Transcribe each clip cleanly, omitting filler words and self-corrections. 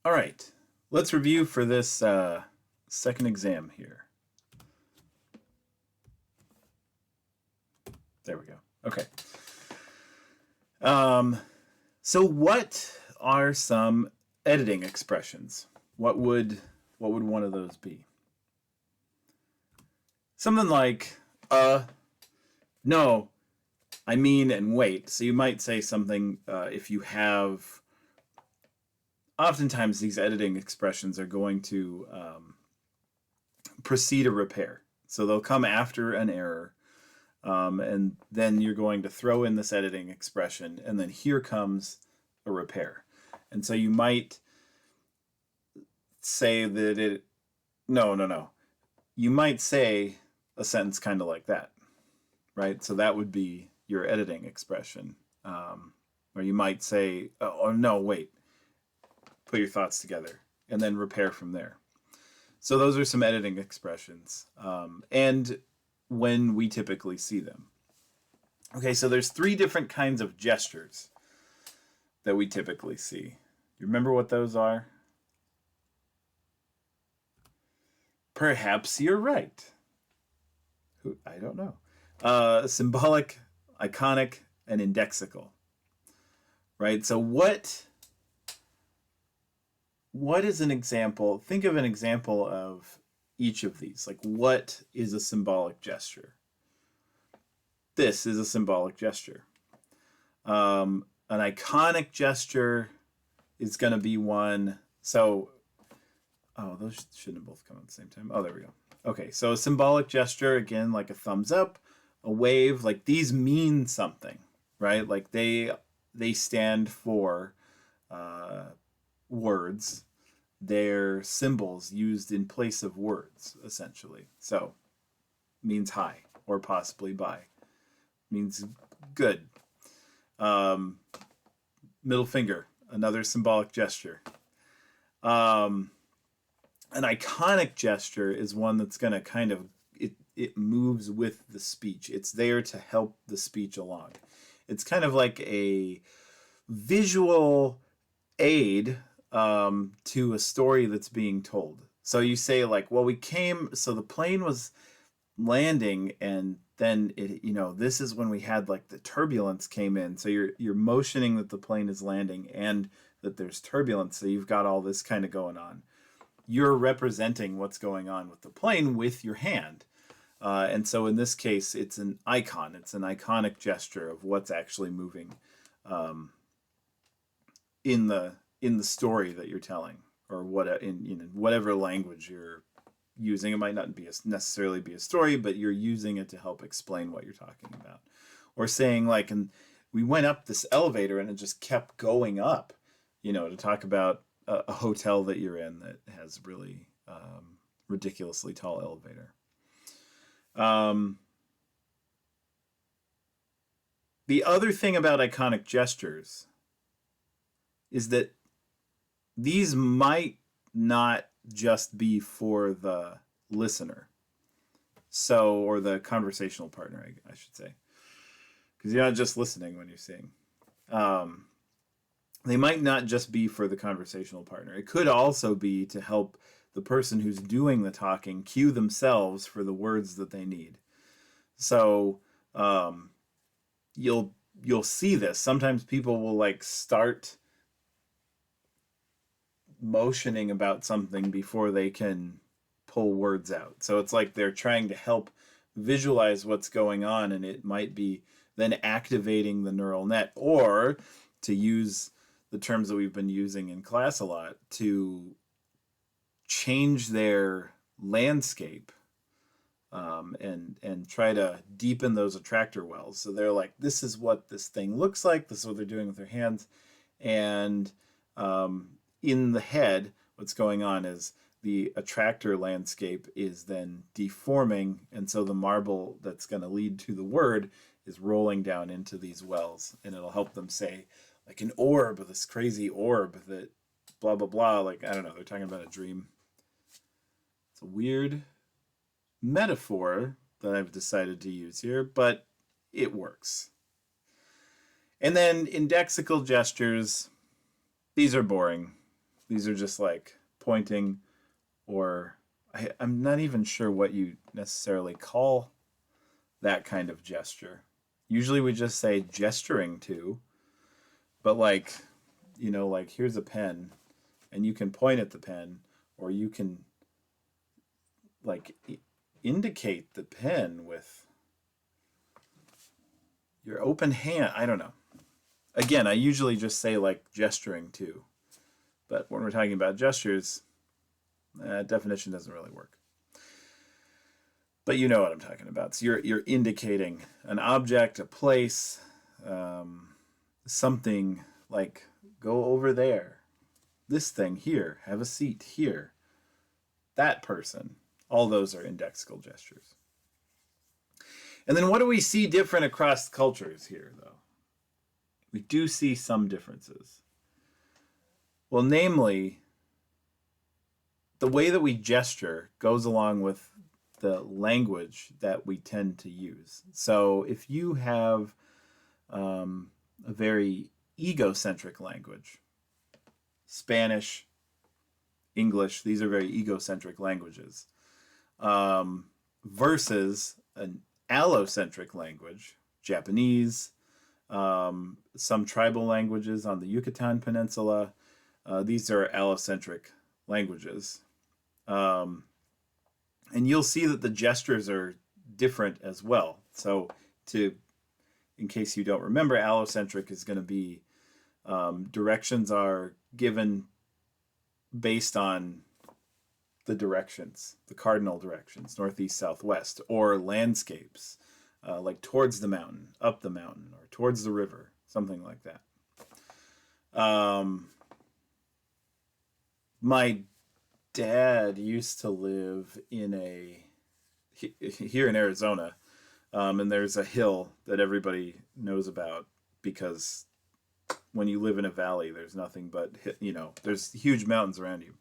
All right, let's review for this second exam here. There we go. Okay. So what are some editing expressions? What would one of those be? Something like no, I mean, and wait. So you might say something if you have. Oftentimes, these editing expressions are going to precede a repair. So they'll come after an error, and then you're going to throw in this editing expression, and then here comes a repair. And so you might say that it. No. You might say a sentence kind of like that, right? So that would be your editing expression. Or you might say, oh, no, wait. Put your thoughts together and then repair from there. So those are some editing expressions and when we typically see them. Okay, so there's 3 different kinds of gestures that we typically see. You remember what those are? Perhaps you're right. I don't know. Symbolic, iconic, and indexical. Right? So what is an example? Think of an example of each of these. Like, what is a symbolic gesture? This is a symbolic gesture. An iconic gesture is going to be one. So, those shouldn't have both come at the same time. Oh, there we go. Okay, so a symbolic gesture, again, like a thumbs up, a wave, like these mean something, right? Like they stand for words. They're symbols used in place of words, essentially. So, means hi, or possibly bye. Means good. Middle finger, another symbolic gesture. An iconic gesture is one that's going to kind of, it moves with the speech. It's there to help the speech along. It's kind of like a visual aid to a story that's being told. So you say like, well, so the plane was landing and then this is when we had like the turbulence came in. So you're motioning that the plane is landing and that there's turbulence. So you've got all this kind of going on. You're representing what's going on with the plane with your hand. And so in this case, it's an icon. It's an iconic gesture of what's actually moving in the story that you're telling, or in whatever language you're using. It might not necessarily be a story, but you're using it to help explain what you're talking about. Or saying like, and we went up this elevator and it just kept going up, to talk about a hotel that you're in that has really ridiculously tall elevator. The other thing about iconic gestures is that these might not just be for the listener, or the conversational partner, I should say, because you're not just listening when you're seeing. They might not just be for the conversational partner. It could also be to help the person who's doing the talking cue themselves for the words that they need. So you'll see this. Sometimes people will like start motioning about something before they can pull words out. So it's like they're trying to help visualize what's going on, and it might be then activating the neural net, or to use the terms that we've been using in class a lot, to change their landscape and try to deepen those attractor wells. So they're like, this is what this thing looks like. This is what they're doing with their hands. And in the head, what's going on is the attractor landscape is then deforming. And so the marble that's going to lead to the word is rolling down into these wells. And it'll help them say, like an orb, this crazy orb that blah, blah, blah. Like, I don't know, they're talking about a dream. It's a weird metaphor that I've decided to use here, but it works. And then indexical gestures, these are boring. These are just like pointing, or I'm not even sure what you necessarily call that kind of gesture. Usually we just say gesturing to, but like, like here's a pen and you can point at the pen, or you can like indicate the pen with your open hand. I don't know. Again, I usually just say like gesturing to, but when we're talking about gestures, definition doesn't really work. But you know what I'm talking about. So you're indicating an object, a place, something like go over there, this thing here, have a seat here, that person. All those are indexical gestures. And then what do we see different across cultures here, though? We do see some differences. Well, namely, the way that we gesture goes along with the language that we tend to use. So if you have a very egocentric language, Spanish, English, these are very egocentric languages, versus an allocentric language, Japanese, some tribal languages on the Yucatan Peninsula, these are allocentric languages. And you'll see that the gestures are different as well. So in case you don't remember, allocentric is going to be directions are given based on the directions, the cardinal directions, northeast, southwest, or landscapes, like towards the mountain, up the mountain, or towards the river, something like that. My dad used to live here in Arizona, and there's a hill that everybody knows about because when you live in a valley, there's nothing but, there's huge mountains around you.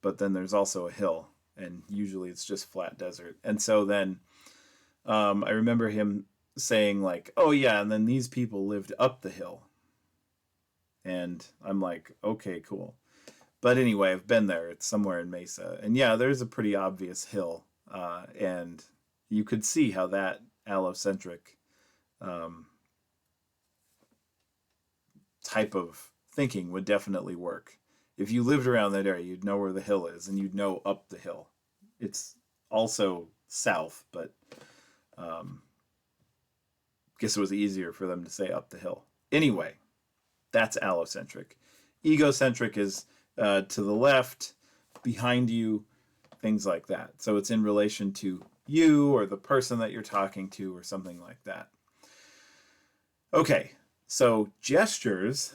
But then there's also a hill, and usually it's just flat desert. And so then I remember him saying like, oh yeah, and then these people lived up the hill. And I'm like, okay, cool. But anyway, I've been there. It's somewhere in Mesa. And yeah, there's a pretty obvious hill. And you could see how that allocentric type of thinking would definitely work. If you lived around that area, you'd know where the hill is, and you'd know up the hill. It's also south, but guess it was easier for them to say up the hill. Anyway, that's allocentric. Egocentric is to the left, behind you, things like that. So it's in relation to you or the person that you're talking to or something like that. Okay, so gestures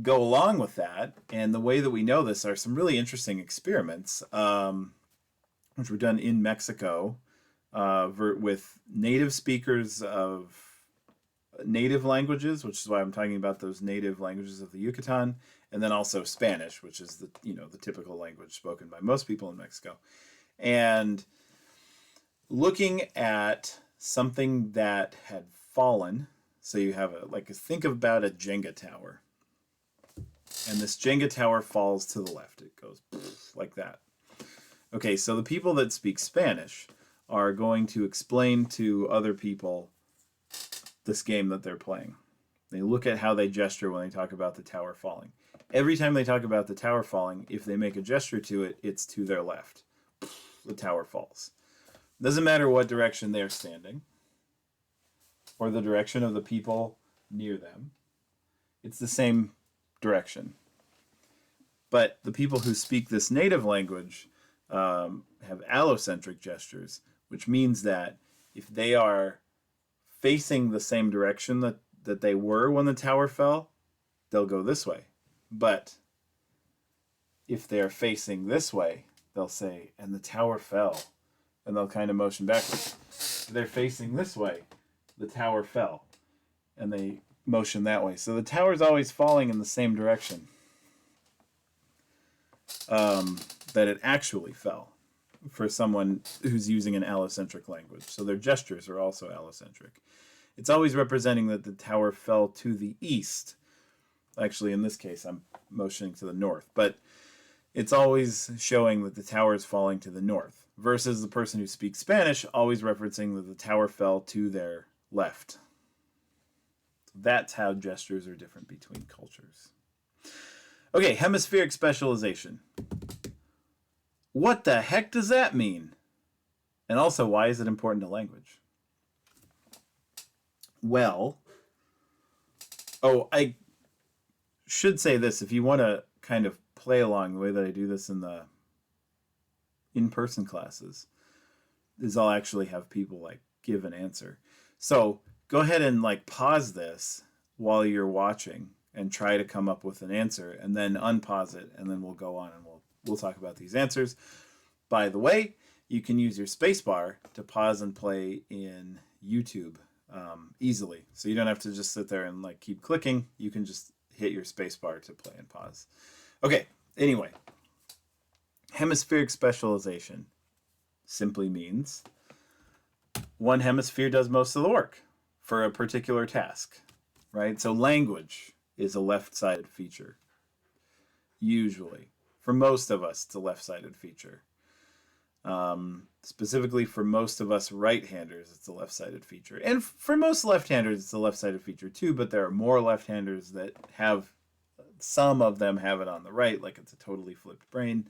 go along with that, and the way that we know this are some really interesting experiments, which were done in Mexico with native speakers of native languages, which is why I'm talking about those native languages of the Yucatan, and then also Spanish, which is the typical language spoken by most people in Mexico. And looking at something that had fallen, so you have think about a Jenga tower. And this Jenga tower falls to the left. It goes like that. Okay, so the people that speak Spanish are going to explain to other people this game that they're playing. They look at how they gesture when they talk about the tower falling. Every time they talk about the tower falling, if they make a gesture to it, it's to their left. The tower falls. Doesn't matter what direction they're standing or the direction of the people near them. It's the same direction. But the people who speak this native language have allocentric gestures, which means that if they are facing the same direction that they were when the tower fell, they'll go this way. But if they're facing this way, they'll say, and the tower fell. And they'll kind of motion backwards. If they're facing this way, the tower fell. And they motion that way. So the tower's always falling in the same direction that it actually fell for someone who's using an allocentric language. So their gestures are also allocentric. It's always representing that the tower fell to the east, Actually, in this case, I'm motioning to the north, but it's always showing that the tower is falling to the north, versus the person who speaks Spanish always referencing that the tower fell to their left. That's how gestures are different between cultures. Okay, hemispheric specialization. What the heck does that mean? And also, why is it important to language? Well, I should say this. If you want to kind of play along the way that I do this in the in-person classes, is I'll actually have people like give an answer. So go ahead and like pause this while you're watching and try to come up with an answer, and then unpause it, and then we'll go on and we'll talk about these answers. By the way, you can use your spacebar to pause and play in YouTube easily. So you don't have to just sit there and like keep clicking. You can just hit your spacebar to play and pause. Okay, anyway, hemispheric specialization simply means one hemisphere does most of the work for a particular task, right? So language is a left-sided feature. Usually. For most of us, it's a left-sided feature. Specifically for most of us right-handers, it's a left-sided feature. And for most left-handers, it's a left-sided feature too, but there are more left-handers that have, some of them have it on the right, like it's a totally flipped brain.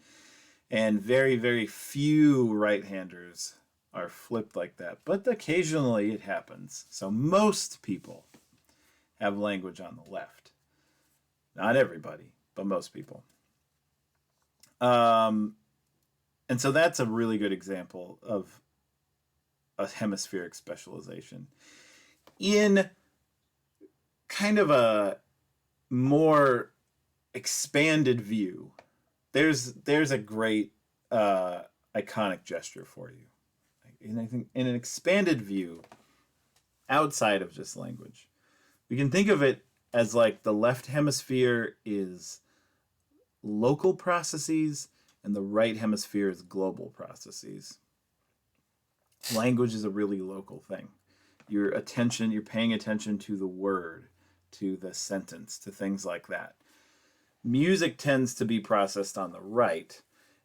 And very, very few right-handers are flipped like that, but occasionally it happens. So most people have language on the left. Not everybody, but most people. And so that's a really good example of a hemispheric specialization. In kind of a more expanded view, there's a great iconic gesture for you. And I think in an expanded view, outside of just language, we can think of it as like the left hemisphere is local processes and the right hemisphere is global processes. Language is a really local thing. You're paying attention to the word, to the sentence, to things like that. Music tends to be processed on the right,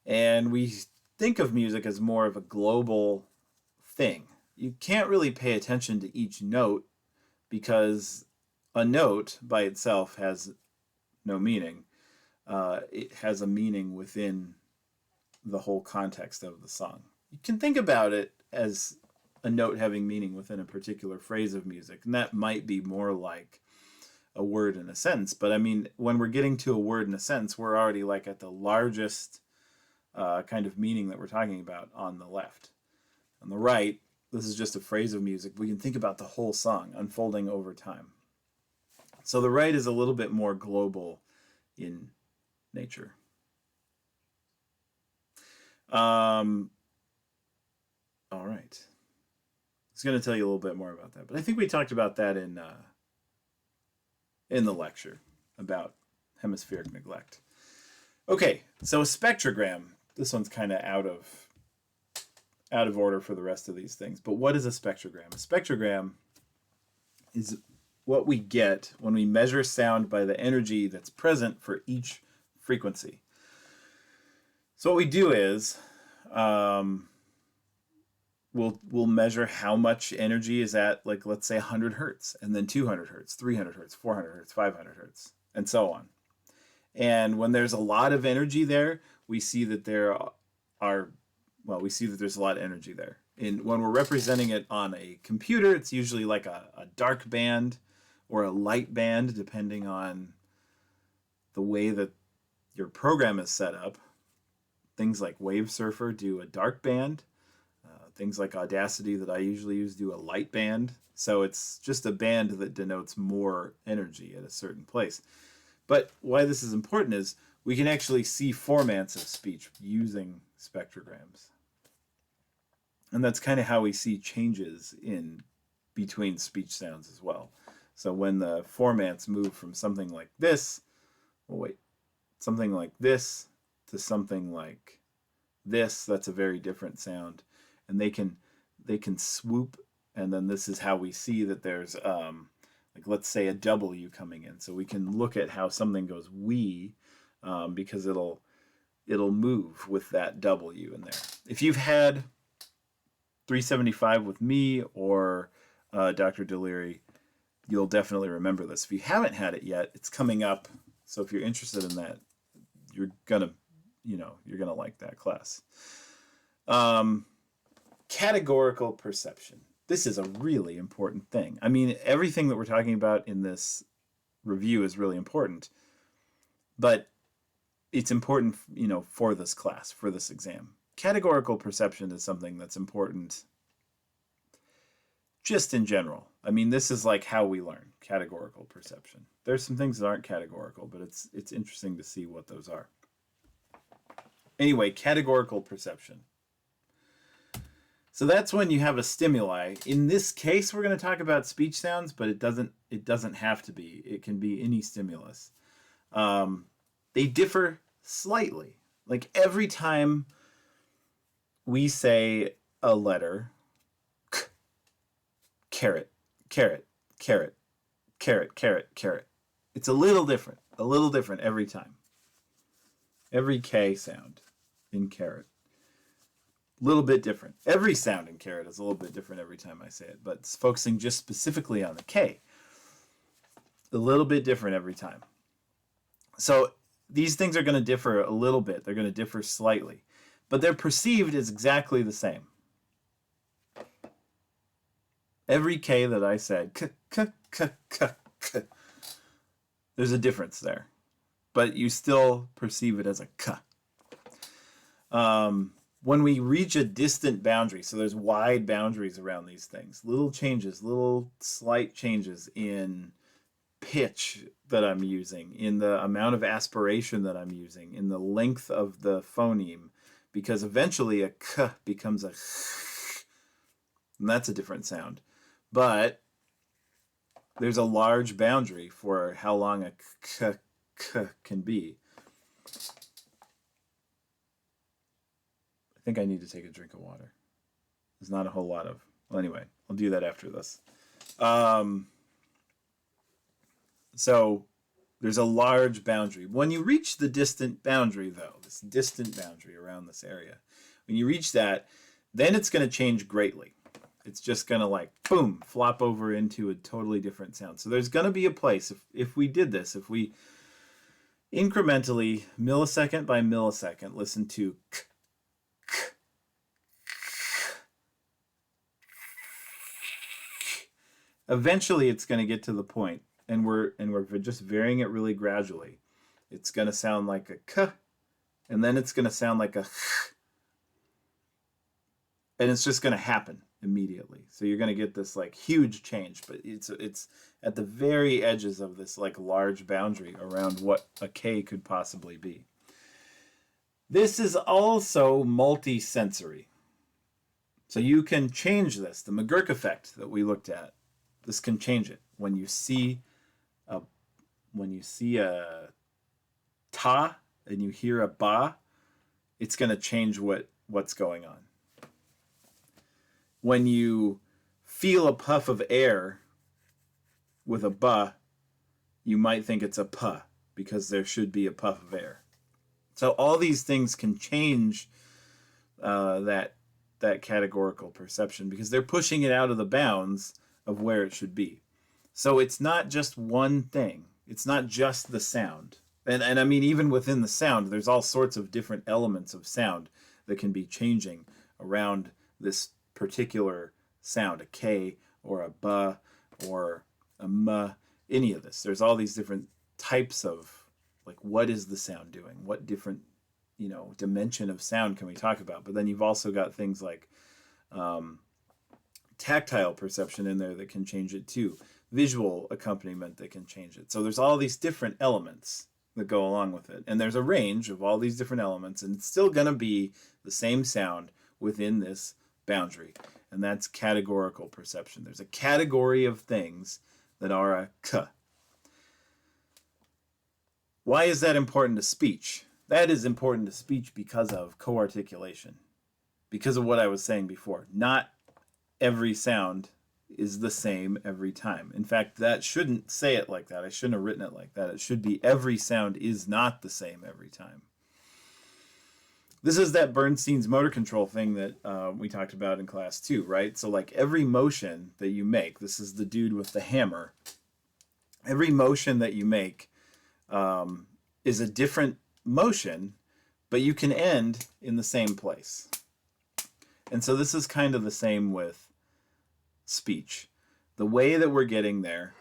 and we think of music as more of a global thing. You can't really pay attention to each note because a note by itself has no meaning. It has a meaning within the whole context of the song. You can think about it as a note having meaning within a particular phrase of music, and that might be more like a word in a sentence. But I mean, when we're getting to a word in a sentence, we're already like at the largest kind of meaning that we're talking about on the left. On the right, this is just a phrase of music. We can think about the whole song unfolding over time. So the right is a little bit more global in nature. All right. I was going to tell you a little bit more about that, but I think we talked about that in the lecture about hemispheric neglect. Okay, so a spectrogram. This one's kind of out of order for the rest of these things. But what is a spectrogram? A spectrogram is what we get when we measure sound by the energy that's present for each frequency. So what we do is we'll measure how much energy is at, like, let's say 100 hertz, and then 200 hertz, 300 hertz, 400 hertz, 500 hertz, and so on. And when there's a lot of energy there, we see that there's a lot of energy there. And when we're representing it on a computer, it's usually like a dark band or a light band, depending on the way that your program is set up. Things like Wavesurfer do a dark band. Things like Audacity that I usually use do a light band. So it's just a band that denotes more energy at a certain place. But why this is important is we can actually see formats of speech using spectrograms. And that's kind of how we see changes in between speech sounds as well. So when the formats move from something like this, something like this to something like this, that's a very different sound. And they can swoop, and then this is how we see that there's like let's say a W coming in. So we can look at how something goes we, because it'll move with that W in there. If you've had 375 with me or Dr. Deliri, you'll definitely remember this. If you haven't had it yet, it's coming up. So if you're interested in that, you're gonna like that class. Categorical perception. This is a really important thing. I mean, everything that we're talking about in this review is really important, but it's important, for this class, for this exam. Categorical perception is something that's important just in general. I mean, this is like how we learn categorical perception. There's some things that aren't categorical, but it's interesting to see what those are. Anyway, categorical perception. So that's when you have a stimuli. In this case, we're going to talk about speech sounds, but it doesn't have to be. It can be any stimulus. They differ slightly. Like every time we say a letter, carrot, carrot, carrot, carrot, carrot, carrot. It's a little different every time. Every K sound in carrot. A little bit different. Every sound in carrot is a little bit different every time I say it, but it's focusing just specifically on the K. A little bit different every time. So these things are going to differ a little bit. They're going to differ slightly, but they're perceived as exactly the same. Every K that I said, k, k, k, k, k, there's a difference there, but you still perceive it as a k. When we reach a distant boundary, so there's wide boundaries around these things, little changes, little slight changes in pitch that I'm using, in the amount of aspiration that I'm using, in the length of the phoneme, because eventually a k becomes a ch, and that's a different sound. But there's a large boundary for how long a k can be. I think I need to take a drink of water. There's not a whole lot of... Well, anyway, I'll do that after this. So there's a large boundary. When you reach the distant boundary, though, this distant boundary around this area, when you reach that, then it's going to change greatly. It's just going to like, boom, flop over into a totally different sound. So there's going to be a place, if we did this, if we incrementally, millisecond by millisecond, listen to k, k, eventually it's going to get to the point, and we're just varying it really gradually. It's going to sound like a k, and then it's going to sound like a ch, and it's just going to happen immediately. So you're going to get this like huge change, but it's at the very edges of this like large boundary around what a K could possibly be. This is also multi-sensory. So you can change this. The McGurk effect that we looked at, this can change it. When you see a ta and you hear a ba, it's going to change what's going on. When you feel a puff of air with a ba, you might think it's a pa because there should be a puff of air. So all these things can change that categorical perception because they're pushing it out of the bounds of where it should be. So it's not just one thing. It's not just the sound. And I mean, even within the sound, there's all sorts of different elements of sound that can be changing around this particular sound, a K or a ba or a m, any of this. There's all these different types of, like, what is the sound doing? What different, dimension of sound can we talk about? But then you've also got things like tactile perception in there that can change it too. Visual accompaniment that can change it. So there's all these different elements that go along with it. And there's a range of all these different elements, and it's still going to be the same sound within this boundary. And that's categorical perception. There's a category of things that are a k. Why is that important to speech? That is important to speech because of co-articulation. Because of what I was saying before. Not every sound is the same every time. In fact, that shouldn't say it like that. I shouldn't have written it like that. It should be every sound is not the same every time. This is that Bernstein's motor control thing that we talked about in class 2, right? So like every motion that you make, this is the dude with the hammer. Every motion that you make is a different motion, but you can end in the same place. And so this is kind of the same with speech. The way that we're getting there,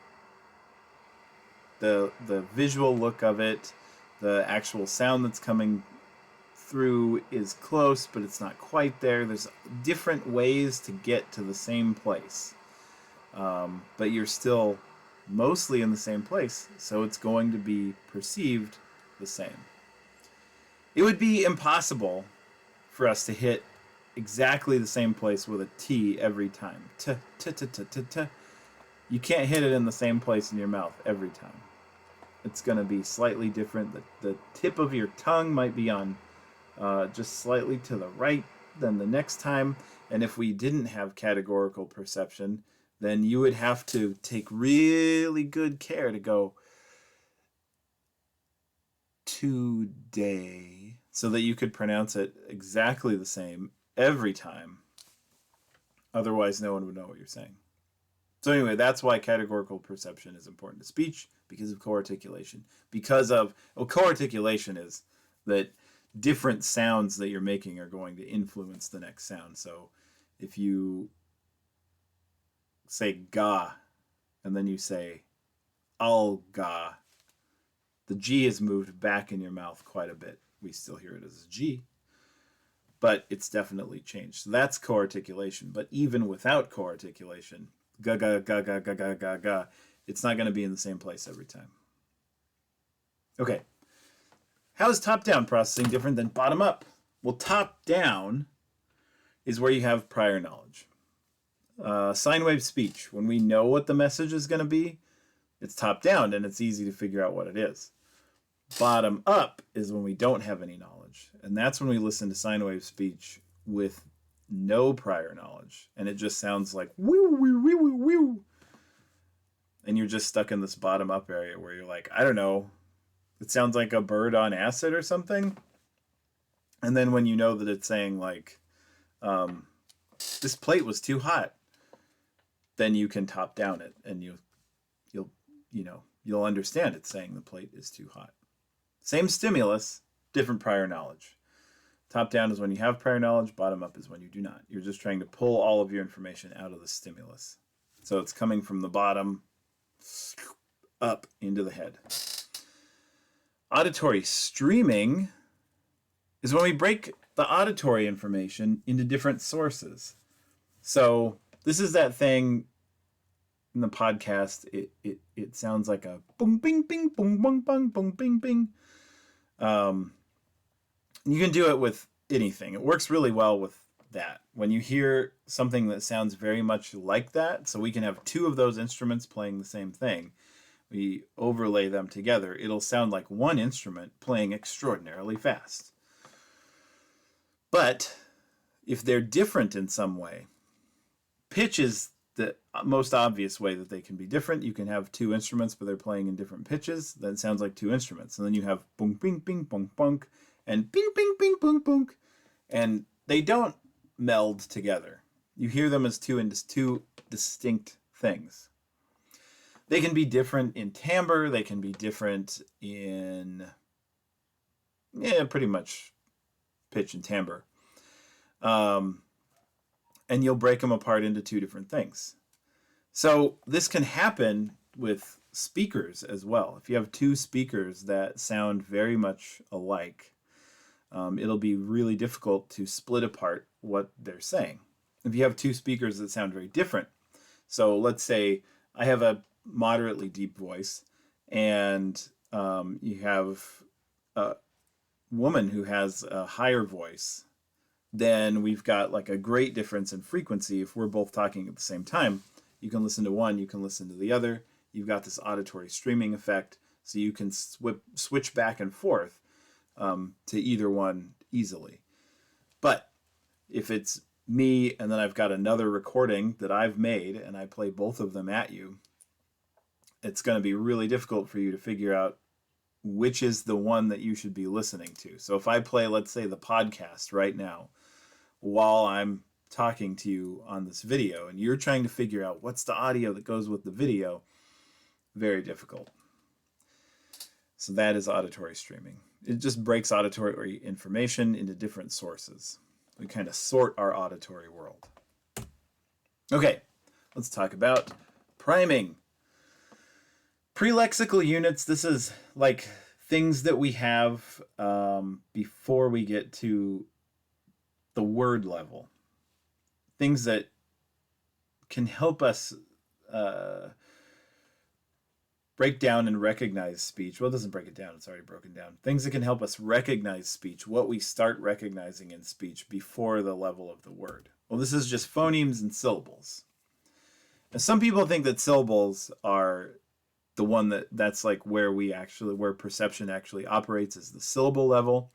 the visual look of it, the actual sound that's coming through is close, but it's not quite there. There's different ways to get to the same place. But you're still mostly in the same place, so it's going to be perceived the same. It would be impossible for us to hit exactly the same place with a T every time. T, t, t, t, t, t. You can't hit it in the same place in your mouth every time. It's going to be slightly different. The tip of your tongue might be on just slightly to the right than the next time. And if we didn't have categorical perception, then you would have to take really good care to go today so that you could pronounce it exactly the same every time. Otherwise, no one would know what you're saying. So anyway, that's why categorical perception is important to speech, because of co-articulation. Co-articulation is that different sounds that you're making are going to influence the next sound. So if you say ga, and then you say al-ga, the G is moved back in your mouth quite a bit. We still hear it as a G, but it's definitely changed. So that's co-articulation. But even without co-articulation, ga ga ga ga ga ga ga ga, it's not going to be in the same place every time. Okay. How is top-down processing different than bottom-up? Well, top-down is where you have prior knowledge. Sine wave speech, when we know what the message is going to be, it's top-down and it's easy to figure out what it is. Bottom-up is when we don't have any knowledge. And that's when we listen to sine wave speech with no prior knowledge. And it just sounds like woo, woo, woo, woo, woo. And you're just stuck in this bottom-up area where you're like, I don't know, it sounds like a bird on acid or something. And then when you know that it's saying like, this plate was too hot, then you can top down it and you'll understand it saying the plate is too hot. Same stimulus, different prior knowledge. Top down is when you have prior knowledge, bottom up is when you do not. You're just trying to pull all of your information out of the stimulus. So it's coming from the bottom up into the head. Auditory streaming is when we break the auditory information into different sources. So this is that thing in the podcast. It sounds like a boom, bing, bing, boom, bong, bong, boom, bing, bing. You can do it with anything. It works really well with that. When you hear something that sounds very much like that, so we can have two of those instruments playing the same thing. We overlay them together. It'll sound like one instrument playing extraordinarily fast. But if they're different in some way, pitch is the most obvious way that they can be different. You can have two instruments, but they're playing in different pitches. That sounds like two instruments. And then you have boom, bing, bing, bong, bunk, and bing, bing, bing, bong, bunk. And they don't meld together. You hear them as two distinct things. They can be different in timbre. They can be different in, pretty much pitch and timbre. And you'll break them apart into two different things. So this can happen with speakers as well. If you have two speakers that sound very much alike, it'll be really difficult to split apart what they're saying. If you have two speakers that sound very different, so let's say I have a moderately deep voice and you have a woman who has a higher voice, then we've got like a great difference in frequency. If we're both talking at the same time, you can listen to one, you can listen to the other. You've got this auditory streaming effect, so you can switch back and forth to either one easily. But if it's me and then I've got another recording that I've made and I play both of them at you, it's going to be really difficult for you to figure out which is the one that you should be listening to. So if I play, let's say, the podcast right now while I'm talking to you on this video and you're trying to figure out what's the audio that goes with the video, very difficult. So that is auditory streaming. It just breaks auditory information into different sources. We kind of sort our auditory world. Okay, let's talk about priming. Pre-lexical units, this is like things that we have before we get to the word level. Things that can help us break down and recognize speech. Well, it doesn't break it down. It's already broken down. Things that can help us recognize speech, what we start recognizing in speech before the level of the word. Well, this is just phonemes and syllables. Now, some people think that syllables are the one that's like where perception actually operates is the syllable level.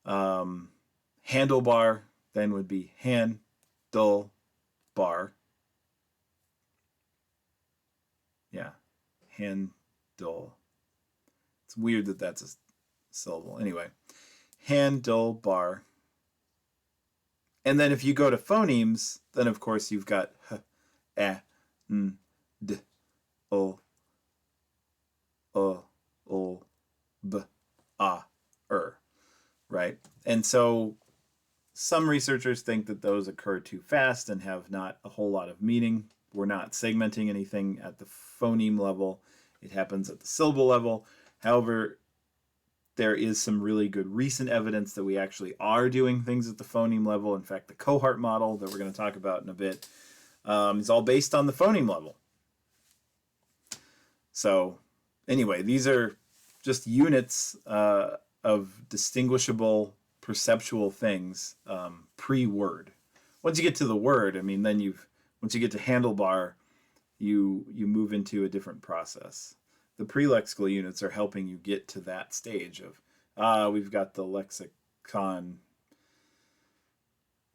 Handlebar then would be handle bar. Yeah, handle. It's weird that that's a syllable. Anyway, handlebar. And then if you go to phonemes, then of course you've got h, n, d, o, b, right? And so some researchers think that those occur too fast and have not a whole lot of meaning. We're not segmenting anything at the phoneme level. It happens at the syllable level. However, there is some really good recent evidence that we actually are doing things at the phoneme level. In fact, the cohort model that we're going to talk about in a bit is all based on the phoneme level. So anyway, these are just units of distinguishable perceptual things pre-word. Once you get to the word, I mean, then once you get to handlebar, you move into a different process. The pre-lexical units are helping you get to that stage of we've got the lexicon,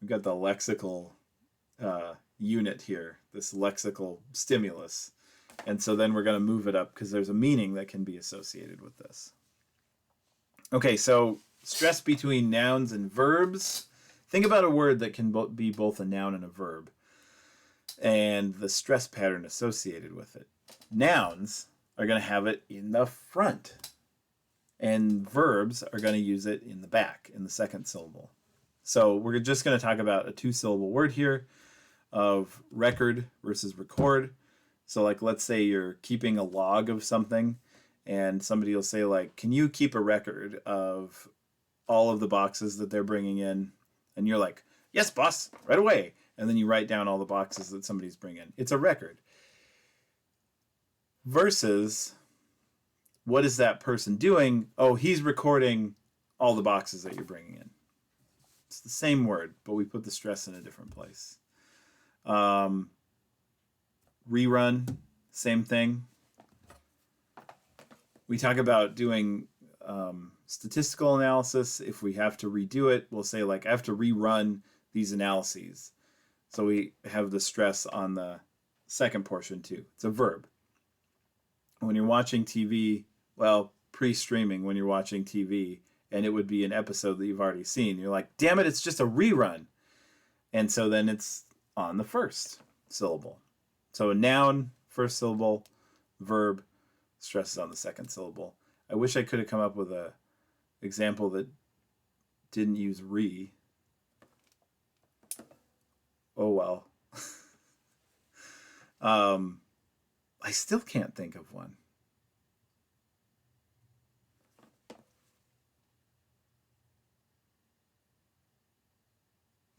we've got the lexical unit here, this lexical stimulus. And so then we're going to move it up because there's a meaning that can be associated with this. Okay, so stress between nouns and verbs. Think about a word that can be both a noun and a verb, and the stress pattern associated with it. Nouns are going to have it in the front, and verbs are going to use it in the back, in the second syllable. So we're just going to talk about a two-syllable word here of record versus record. So like, let's say you're keeping a log of something and somebody will say like, can you keep a record of all of the boxes that they're bringing in? And you're like, yes, boss, right away. And then you write down all the boxes that somebody's bringing. It's a record. Versus, what is that person doing? Oh, he's recording all the boxes that you're bringing in. It's the same word, but we put the stress in a different place. Rerun, same thing. We talk about doing statistical analysis. If we have to redo it, we'll say like, I have to rerun these analyses. So we have the stress on the second portion too. It's a verb. When you're watching TV, well, pre-streaming, when you're watching TV, and it would be an episode that you've already seen, you're like, damn it, it's just a rerun. And so then it's on the first syllable. So a noun, first syllable, verb, stress is on the second syllable. I wish I could have come up with a example that didn't use re. Oh well. I still can't think of one.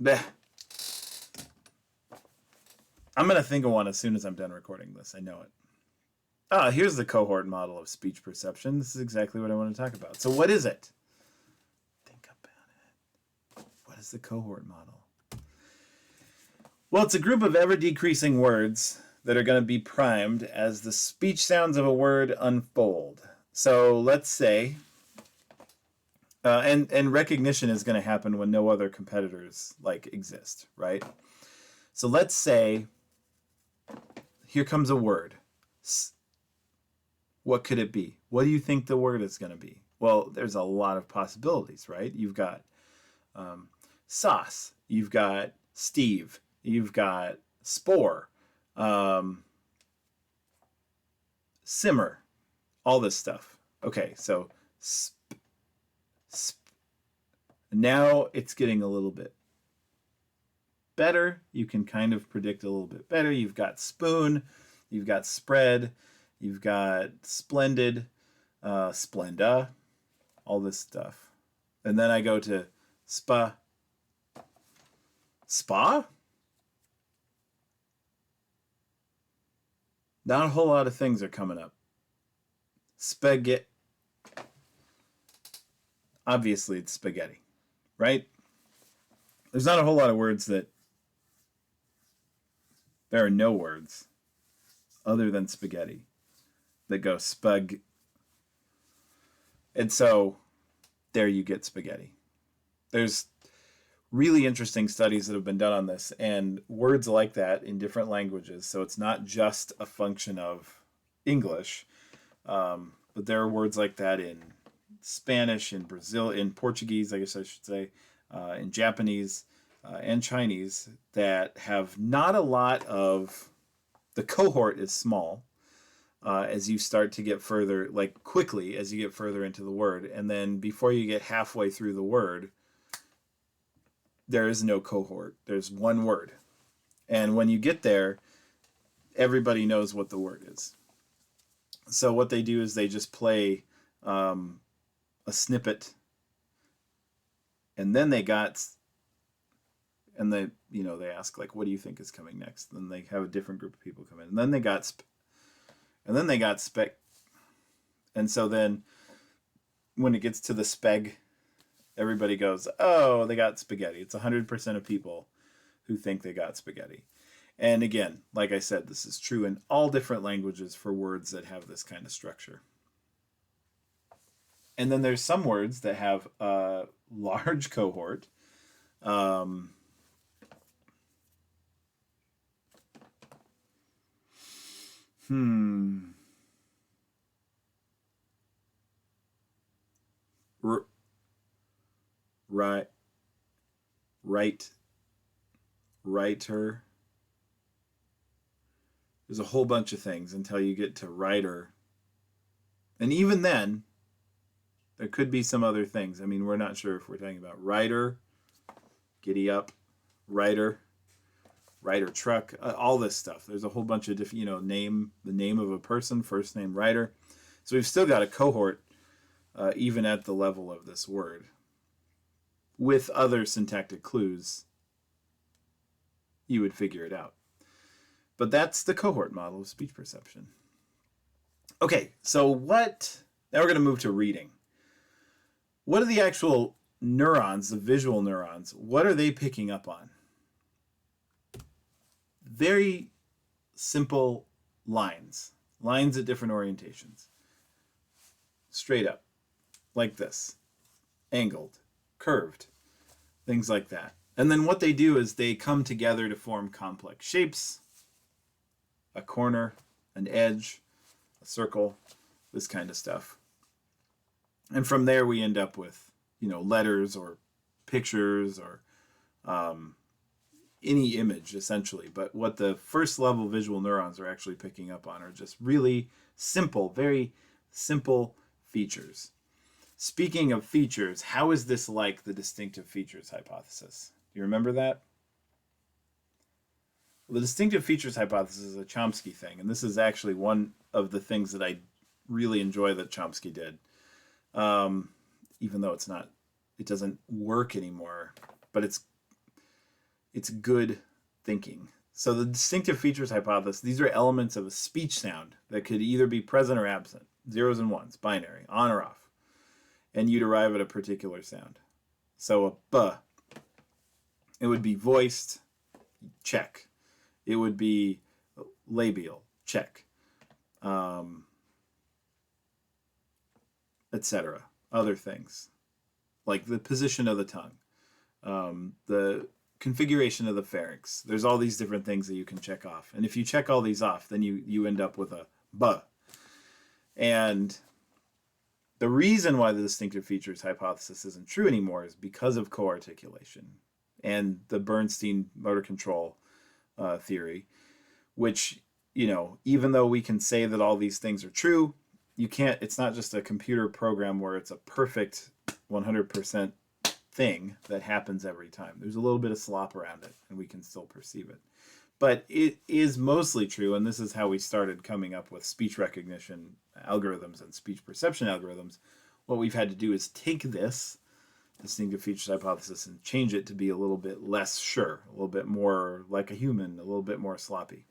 Bleh. I'm going to think of one as soon as I'm done recording this. I know it. Here's the cohort model of speech perception. This is exactly what I want to talk about. So what is it? Think about it. What is the cohort model? Well, it's a group of ever-decreasing words that are going to be primed as the speech sounds of a word unfold. So let's say and recognition is going to happen when no other competitors like exist, right? So let's say here comes a word. What could it be? What do you think the word is going to be? Well, there's a lot of possibilities, right? You've got sauce. You've got Steve. You've got spore, simmer, all this stuff. Okay, so now it's getting a little bit better. You can kind of predict a little bit better. You've got spoon, you've got spread, you've got splendid, splenda, all this stuff. And then I go to spa. Spa? Not a whole lot of things are coming up. Spaghetti. Obviously, it's spaghetti, right? There's not a whole lot of words that... There are no words other than spaghetti that go spag. And so there you get spaghetti. There's really interesting studies that have been done on this, and words like that in different languages. So it's not just a function of English, but there are words like that in Spanish, in Brazil, in Portuguese, I guess I should say, in Japanese, and Chinese that have not a lot of... The cohort is small as you start to get further, like quickly as you get further into the word. And then before you get halfway through the word, there is no cohort. There's one word. And when you get there, everybody knows what the word is. So what they do is they just play a snippet, and then they ask, like, what do you think is coming next? Then they have a different group of people come in, and then they got spec. And so then when it gets to the speg, everybody goes, oh, they got spaghetti. It's 100% of people who think they got spaghetti. And again, like I said, this is true in all different languages for words that have this kind of structure. And then there's some words that have a large cohort. Writer. There's a whole bunch of things until you get to writer. And even then, there could be some other things. I mean, we're not sure if we're talking about writer, giddy up, writer truck, all this stuff. There's a whole bunch of different, the name of a person, first name, writer. So we've still got a cohort even at the level of this word. With other syntactic clues, you would figure it out. But that's the cohort model of speech perception. Okay, so now we're going to move to reading. What are the actual neurons, the visual neurons, what are they picking up on? Very simple lines at different orientations. Straight up, like this, angled, curved, things like that. And then what they do is they come together to form complex shapes, a corner, an edge, a circle, this kind of stuff. And from there we end up with, letters or pictures or any image, essentially. But what the first level visual neurons are actually picking up on are just really simple, very simple features. Speaking of features, how is this like the distinctive features hypothesis? Do you remember that? Well, the distinctive features hypothesis is a Chomsky thing, and this is actually one of the things that I really enjoy that Chomsky did. Even though it doesn't work anymore, but it's good thinking. So the distinctive features hypothesis, these are elements of a speech sound that could either be present or absent, zeros and ones, binary, on or off, and you'd arrive at a particular sound. So a B, it would be voiced, check. It would be labial, check, etc. Other things. like the position of the tongue, the configuration of the pharynx. There's all these different things that you can check off. And if you check all these off, then you end up with a B. And the reason why the distinctive features hypothesis isn't true anymore is because of co-articulation and the Bernstein motor control theory, which, even though we can say that all these things are true, you can't, it's not just a computer program where it's a perfect 100% thing that happens every time. There's a little bit of slop around it, and we can still perceive it. But it is mostly true, and this is how we started coming up with speech recognition algorithms and speech perception algorithms. What we've had to do is take this distinctive features hypothesis and change it to be a little bit less sure, a little bit more like a human, a little bit more sloppy.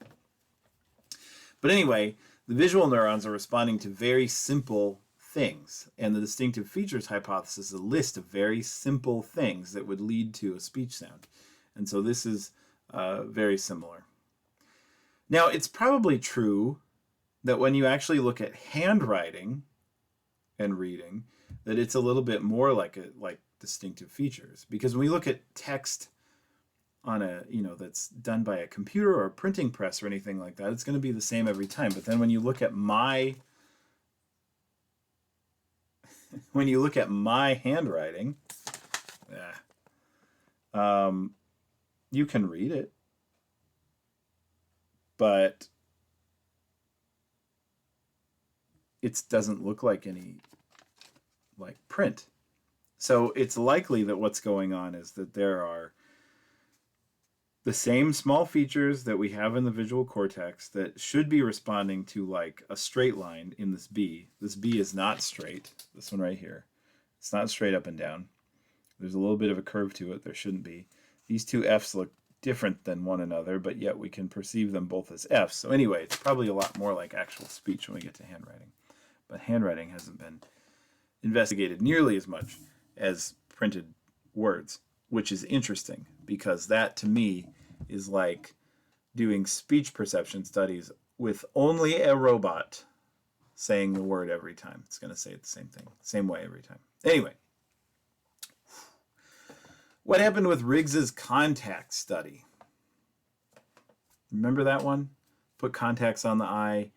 But anyway, the visual neurons are responding to very simple things, and the distinctive features hypothesis is a list of very simple things that would lead to a speech sound. And so this is very similar. Now, it's probably true that when you actually look at handwriting and reading, that it's a little bit more like distinctive features, because when we look at text on a, that's done by a computer or a printing press or anything like that, it's going to be the same every time. But then when you look at my handwriting, you can read it, but it doesn't look like any print. So it's likely that what's going on is that there are the same small features that we have in the visual cortex that should be responding to like a straight line in this B. This B is not straight. This one right here. It's not straight up and down. There's a little bit of a curve to it. There shouldn't be. These two F's look different than one another, but yet we can perceive them both as F's. So anyway, it's probably a lot more like actual speech when we get to handwriting. But handwriting hasn't been investigated nearly as much as printed words, which is interesting because that to me is like doing speech perception studies with only a robot saying the word every time. It's going to say it the same thing, same way every time. Anyway, what happened with Riggs's contact study? Remember that one? Put contacts on the eye.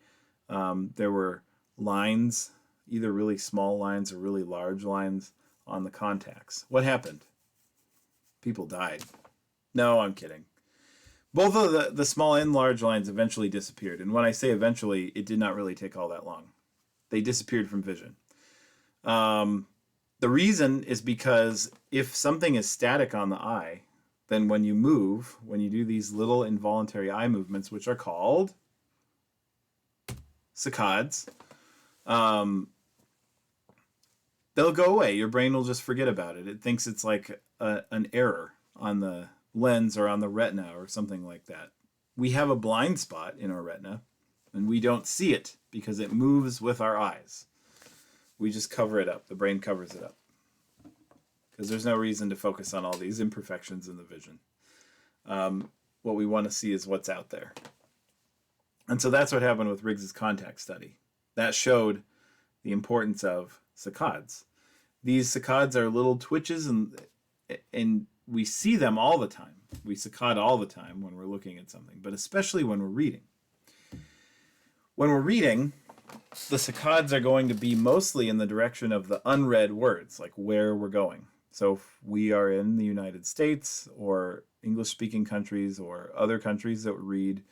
There were lines, either really small lines or really large lines on the contacts. What happened? People died. No, I'm kidding. Both of the small and large lines eventually disappeared. And when I say eventually, it did not really take all that long. They disappeared from vision. The reason is because if something is static on the eye, then when you move, when you do these little involuntary eye movements, which are called saccades, they'll go away. Your brain will just forget about it. It thinks it's like an error on the lens or on the retina or something like that. We have a blind spot in our retina, and we don't see it because it moves with our eyes. We just cover it up. The brain covers it up because there's no reason to focus on all these imperfections in the vision. What we want to see is what's out there. And so that's what happened with Riggs's contact study. That showed the importance of saccades. These saccades are little twitches, and we see them all the time. We saccade all the time when we're looking at something, but especially when we're reading. When we're reading, the saccades are going to be mostly in the direction of the unread words, like where we're going. So if we are in the United States or English-speaking countries or other countries that read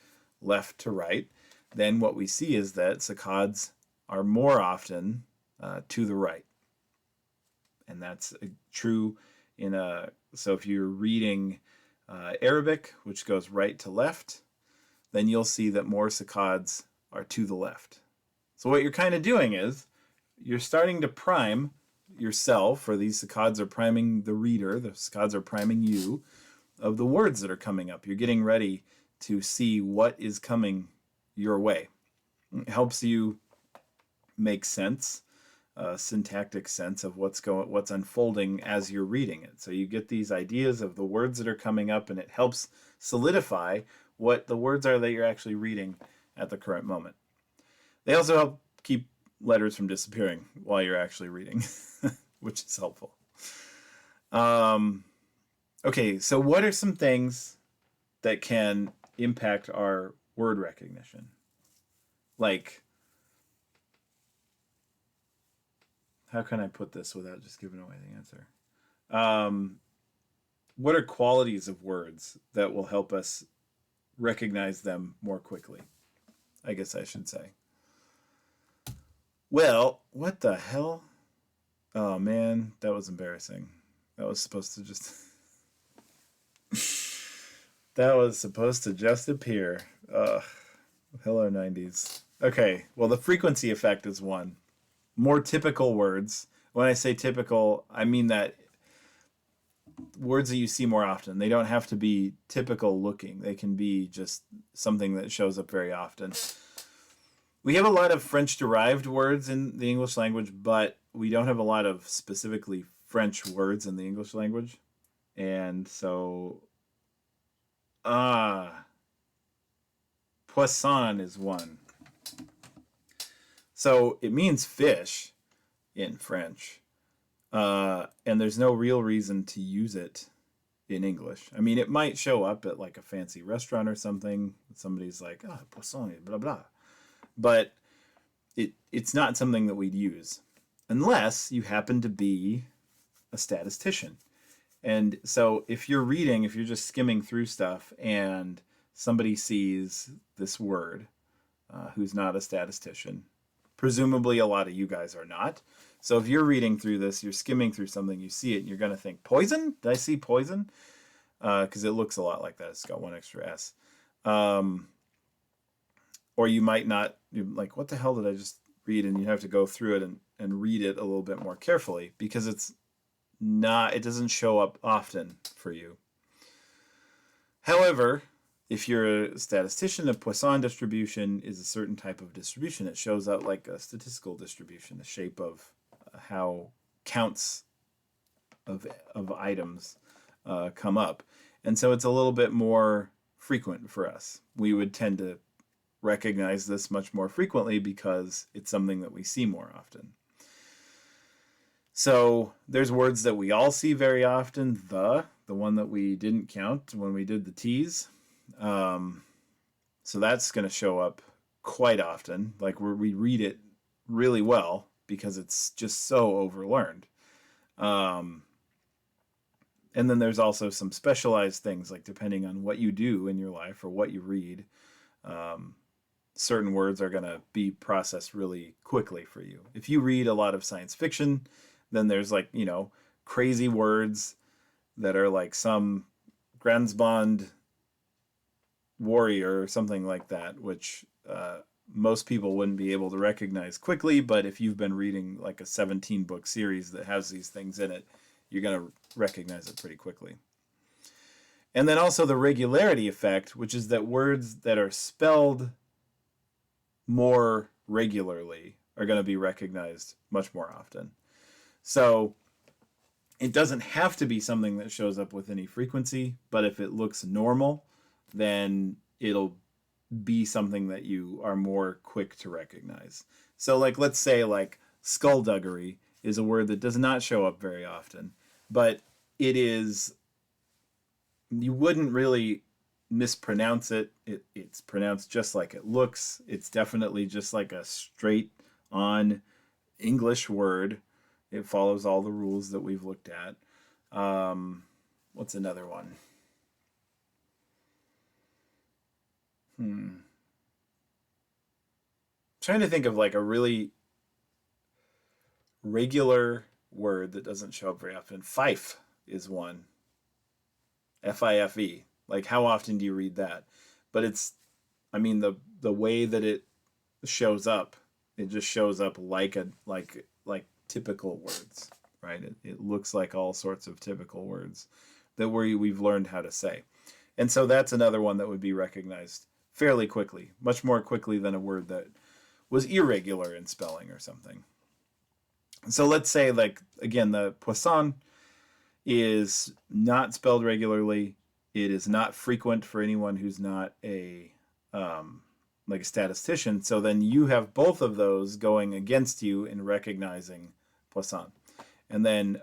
left to right, then what we see is that saccades are more often to the right. And that's true so if you're reading Arabic, which goes right to left, then you'll see that more saccades are to the left. So what you're kind of doing is you're starting to prime yourself, or these saccades are priming the reader, the saccades are priming you of the words that are coming up. You're getting ready to see what is coming your way. It helps you make sense, syntactic sense of what's unfolding as you're reading it. So you get these ideas of the words that are coming up, and it helps solidify what the words are that you're actually reading at the current moment. They also help keep letters from disappearing while you're actually reading, which is helpful. Um, okay, so what are some things that can impact our word recognition? Like, how can I put this without just giving away the answer? Um, what are qualities of words that will help us recognize them more quickly? I guess I should say. Well, what the hell? Oh man, that was embarrassing. That was supposed to just that was supposed to just appear. Ugh. Hello 90s. Okay, well the frequency effect is one. More typical words. When I say typical, I mean that words that you see more often. They don't have to be typical looking. They can be just something that shows up very often. We have a lot of French derived words in the English language, but we don't have a lot of specifically French words in the English language. And so, poisson is one. So it means fish in French. And there's no real reason to use it in English. I mean, it might show up at like a fancy restaurant or something. Somebody's like, poisson, blah, blah. But it's not something that we'd use unless you happen to be a statistician. And so if you're reading, if you're just skimming through stuff and somebody sees this word who's not a statistician, presumably a lot of you guys are not. So if you're reading through this, you're skimming through something, you see it, and you're going to think, poison? Did I see poison? Because it looks a lot like that. It's got one extra S. Or you might not, you're like, what the hell did I just read? And you have to go through it and read it a little bit more carefully because it doesn't show up often for you. However, if you're a statistician, a Poisson distribution is a certain type of distribution. It shows up like a statistical distribution, the shape of how counts of items come up. And so it's a little bit more frequent for us. We would tend to recognize this much more frequently because it's something that we see more often. So there's words that we all see very often. The one that we didn't count when we did the T's. So that's going to show up quite often. Like we read it really well because it's just so overlearned. And then there's also some specialized things, like depending on what you do in your life or what you read, certain words are going to be processed really quickly for you. If you read a lot of science fiction, then there's like, crazy words that are like some Gransbond warrior or something like that, which most people wouldn't be able to recognize quickly. But if you've been reading like a 17-book series that has these things in it, you're going to recognize it pretty quickly. And then also the regularity effect, which is that words that are spelled more regularly are going to be recognized much more often. So it doesn't have to be something that shows up with any frequency, but if it looks normal, then it'll be something that you are more quick to recognize. So like, let's say like skullduggery is a word that does not show up very often, but it is, you wouldn't really mispronounce it. It's pronounced just like it looks. It's definitely just like a straight on English word. It follows all the rules that we've looked at. What's another one? Trying to think of like a really regular word that doesn't show up very often. Fife is one. F-I-F-E. Like, how often do you read that? But it's, I mean, the way that it shows up, it just shows up like typical words, right? It looks like all sorts of typical words that we've learned how to say. And so that's another one that would be recognized fairly quickly, much more quickly than a word that was irregular in spelling or something. So let's say, like, again, the poisson is not spelled regularly. It is not frequent for anyone who's not a like a statistician. So then you have both of those going against you in recognizing poisson. And then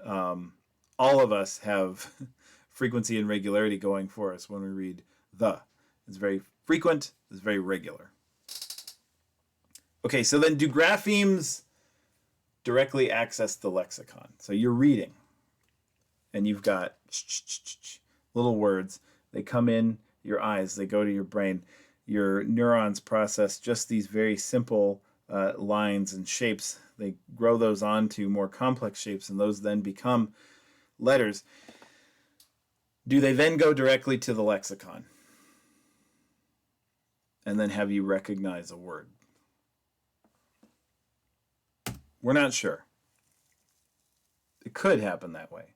all of us have frequency and regularity going for us when we read the. It's very frequent, it's very regular. Okay, so then do graphemes directly access the lexicon? So you're reading, and you've got little words. They come in your eyes, they go to your brain. Your neurons process just these very simple lines and shapes. They grow those onto more complex shapes, and those then become letters. Do they then go directly to the lexicon and then have you recognize a word? We're not sure. It could happen that way.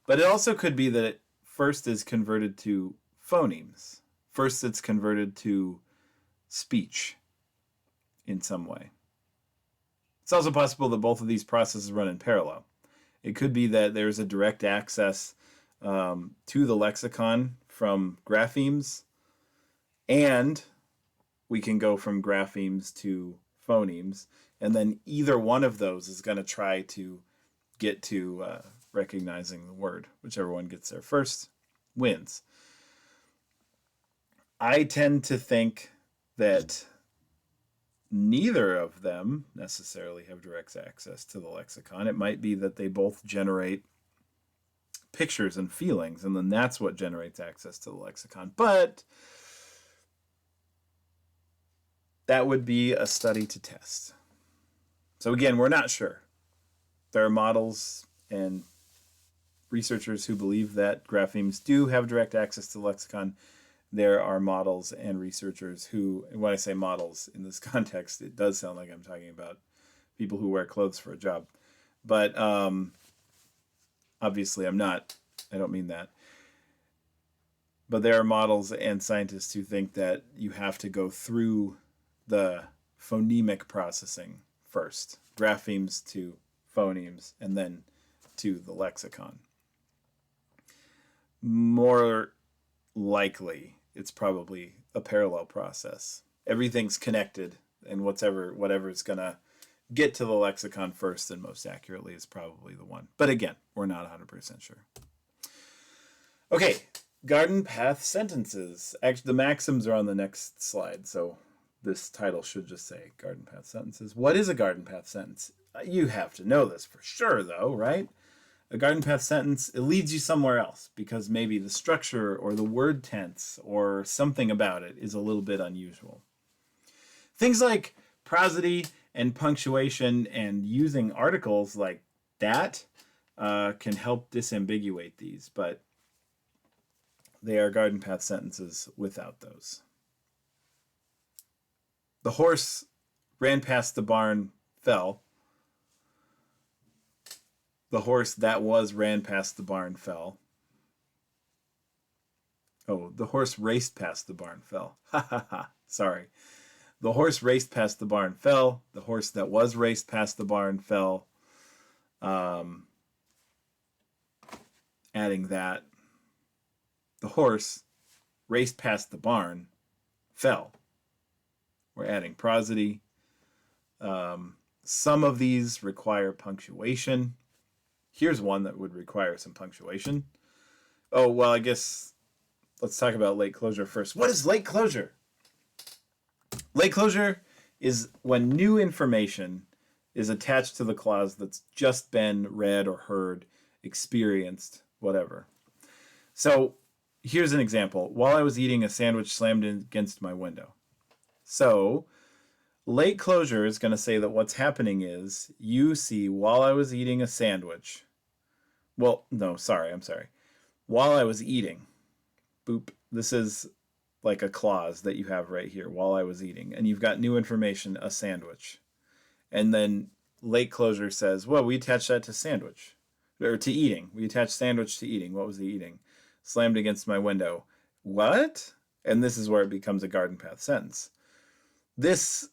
But it also could be that it first is converted to phonemes. First it's converted to speech in some way. It's also possible that both of these processes run in parallel. It could be that there's a direct access to the lexicon from graphemes, and we can go from graphemes to phonemes, and then either one of those is going to try to get to recognizing the word. Whichever one gets there first wins. I tend to think that neither of them necessarily have direct access to the lexicon. It might be that they both generate pictures and feelings, and then that's what generates access to the lexicon. But that would be a study to test. So again, we're not sure. There are models and researchers who believe that graphemes do have direct access to the lexicon. There are models and researchers who, and when I say models in this context, it does sound like I'm talking about people who wear clothes for a job. But obviously I'm not. I don't mean that. But there are models and scientists who think that you have to go through the phonemic processing first. Graphemes to phonemes, and then to the lexicon. More likely, it's probably a parallel process. Everything's connected, and whatever is going to get to the lexicon first and most accurately is probably the one. But again, we're not 100% sure. Okay, garden path sentences. Actually, the maxims are on the next slide, so this title should just say garden path sentences. What is a garden path sentence? You have to know this for sure, though, right? A garden path sentence, it leads you somewhere else because maybe the structure or the word tense or something about it is a little bit unusual. Things like prosody and punctuation and using articles like that can help disambiguate these, but they are garden path sentences without those. The horse ran past the barn, fell. The horse that was ran past the barn, fell. Oh, the horse raced past the barn, fell. Ha ha ha. Sorry. The horse raced past the barn, fell. The horse that was raced past the barn, fell. Adding that. The horse raced past the barn, fell. We're adding prosody. Some of these require punctuation. Here's one that would require some punctuation. Oh, well, I guess let's talk about late closure first. What is late closure? Late closure is when new information is attached to the clause that's just been read or heard, experienced, whatever. So here's an example. While I was eating, a sandwich slammed against my window. So late closure is going to say that what's happening is you see while I was eating a sandwich. Well, no, I'm sorry. While I was eating. Boop. This is like a clause that you have right here. While I was eating. And you've got new information, a sandwich. And then late closure says, well, we attach that to sandwich. Or to eating. We attach sandwich to eating. What was the eating? Slammed against my window. What? And this is where it becomes a garden path sentence. This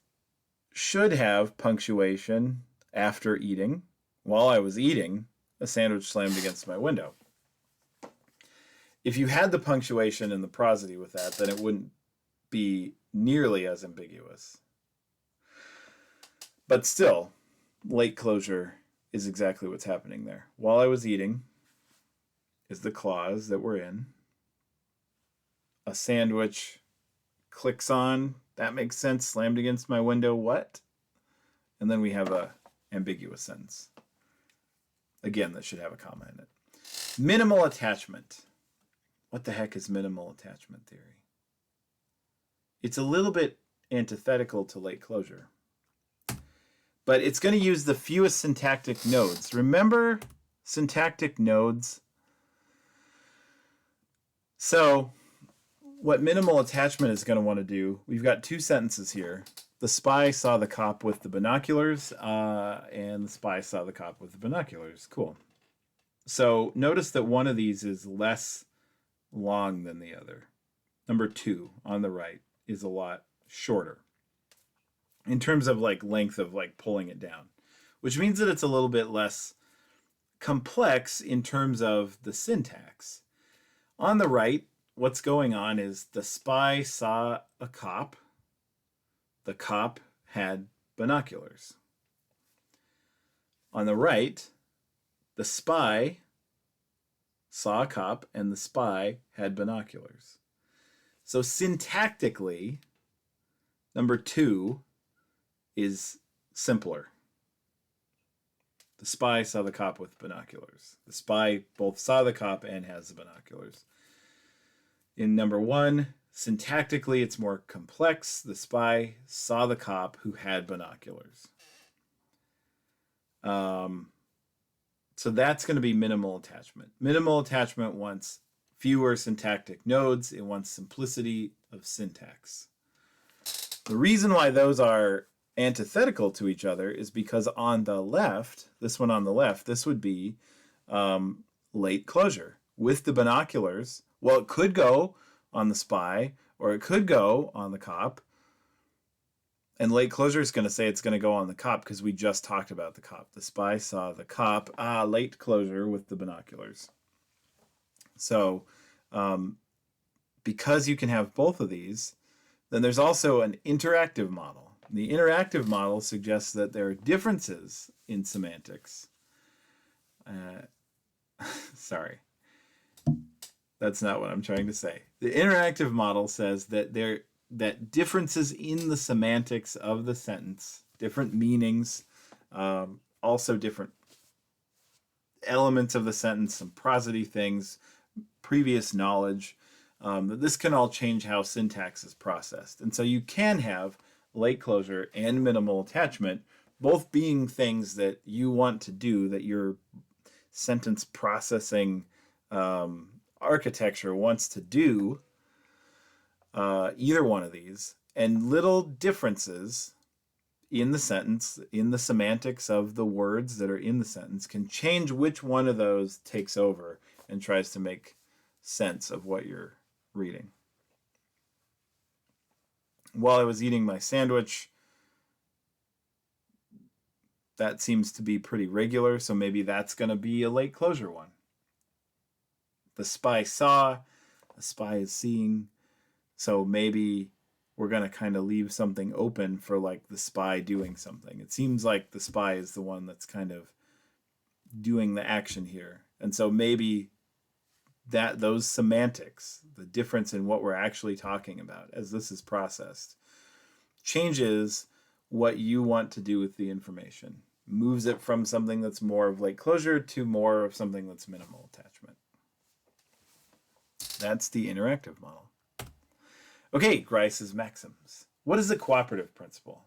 should have punctuation after eating. While I was eating, a sandwich slammed against my window. If you had the punctuation and the prosody with that, then it wouldn't be nearly as ambiguous. But still, late closure is exactly what's happening there. While I was eating, is the clause that we're in. A sandwich clicks on, that makes sense, slammed against my window, what? And then we have a ambiguous sentence. Again, that should have a comma in it. Minimal attachment. What the heck is minimal attachment theory? It's a little bit antithetical to late closure. But it's going to use the fewest syntactic nodes. Remember syntactic nodes? So what minimal attachment is going to want to do, we've got two sentences here. The spy saw the cop with the binoculars, and the spy saw the cop with the binoculars. Cool. So notice that one of these is less long than the other. Number 2 on the right is a lot shorter in terms of like length of like pulling it down, which means that it's a little bit less complex in terms of the syntax. On the right, what's going on is the spy saw a cop. The cop had binoculars. On the right, the spy saw a cop and the spy had binoculars. So syntactically, number 2 is simpler. The spy saw the cop with binoculars. The spy both saw the cop and has the binoculars. In number 1, syntactically, it's more complex. The spy saw the cop who had binoculars. So that's going to be minimal attachment. Minimal attachment wants fewer syntactic nodes. It wants simplicity of syntax. The reason why those are antithetical to each other is because on the left, this one on the left, this would be late closure. With the binoculars, well, it could go on the spy or it could go on the cop. And late closure is going to say it's going to go on the cop because we just talked about the cop. The spy saw the cop. Late closure with the binoculars. So because you can have both of these, then there's also an interactive model. The interactive model suggests that there are differences in semantics. Sorry. That's not what I'm trying to say. The interactive model says that that differences in the semantics of the sentence, different meanings, also different elements of the sentence, some prosody things, previous knowledge, that this can all change how syntax is processed. And so you can have late closure and minimal attachment both being things that you want to do, that your sentence processing architecture wants to do, either one of these, and little differences in the sentence, in the semantics of the words that are in the sentence, can change which one of those takes over and tries to make sense of what you're reading. While I was eating my sandwich, that seems to be pretty regular, so maybe that's going to be a late closure one. The spy saw, the spy is seeing, so maybe we're going to kind of leave something open for like the spy doing something. It seems like the spy is the one that's kind of doing the action here. And so maybe that those semantics, the difference in what we're actually talking about as this is processed, changes what you want to do with the information. Moves it from something that's more of late closure to more of something that's minimal attachment. That's the interactive model. Okay, Grice's maxims. What is the cooperative principle?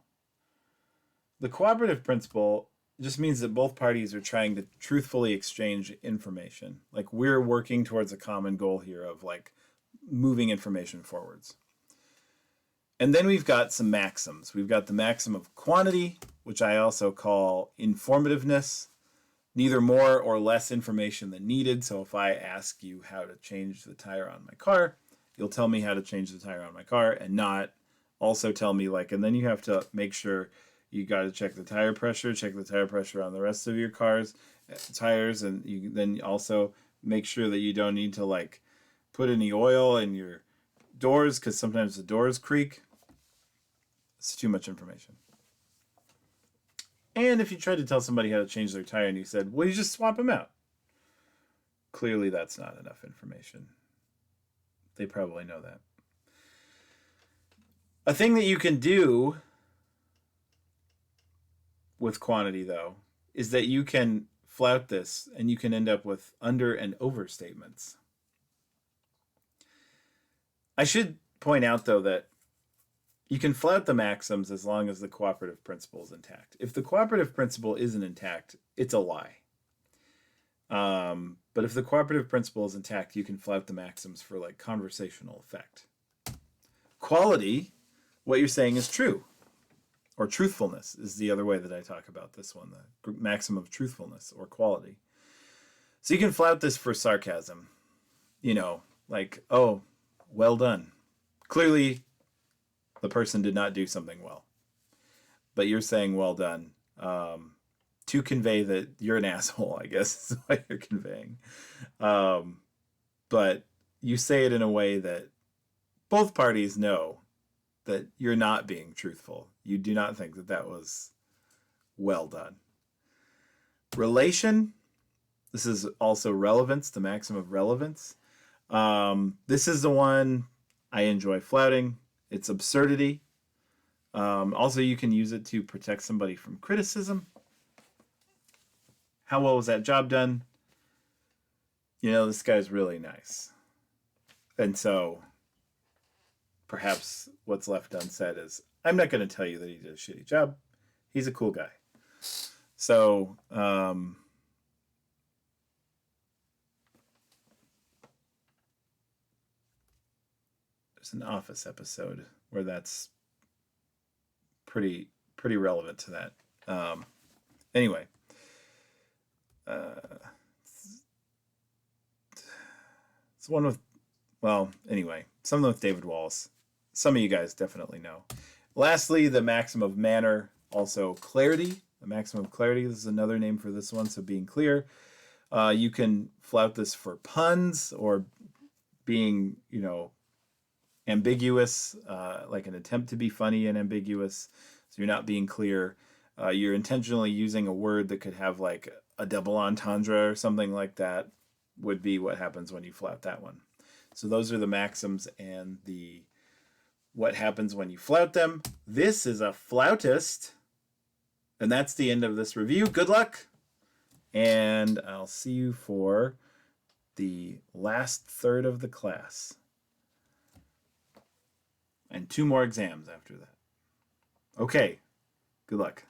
The cooperative principle just means that both parties are trying to truthfully exchange information. Like we're working towards a common goal here of like moving information forwards. And then we've got some maxims. We've got the maxim of quantity, which I also call informativeness. Neither more or less information than needed. So if I ask you how to change the tire on my car, you'll tell me how to change the tire on my car and not also tell me like, and then you have to make sure you got to check the tire pressure on the rest of your car's tires. And you then also make sure that you don't need to like put any oil in your doors because sometimes the doors creak. It's too much information. And if you tried to tell somebody how to change their tire and you said, well, you just swap them out. Clearly, that's not enough information. They probably know that. A thing that you can do with quantity, though, is that you can flout this and you can end up with under and over statements. I should point out, though, that you can flout the maxims as long as the cooperative principle is intact. If the cooperative principle isn't intact, it's a lie. But if the cooperative principle is intact, you can flout the maxims for like conversational effect. Quality, what you're saying is true. Or truthfulness is the other way that I talk about this one, the maxim of truthfulness or quality. So you can flout this for sarcasm. You know, like, oh, well done. Clearly, the person did not do something well. But you're saying well done to convey that you're an asshole, I guess is what you're conveying. But you say it in a way that both parties know that you're not being truthful. You do not think that that was well done. Relation, this is also relevance, the maxim of relevance. This is the one I enjoy flouting. It's absurdity. Also, you can use it to protect somebody from criticism. How well was that job done? You know, this guy's really nice. And so perhaps what's left unsaid is, I'm not going to tell you that he did a shitty job. He's a cool guy. So, there's an Office episode where that's pretty relevant to that. Anyway, it's one with, well, anyway, something with David Wallace. Some of you guys definitely know. Lastly, the maxim of manner, also clarity. The maxim of clarity, this is another name for this one, so being clear. You can flout this for puns or being, you know, ambiguous, like an attempt to be funny and ambiguous. So you're not being clear. You're intentionally using a word that could have like a double entendre or something like that would be what happens when you flout that one. So those are the maxims and the what happens when you flout them. This is a flautist. And that's the end of this review. Good luck. And I'll see you for the last third of the class. And 2 more exams after that. Okay. Good luck.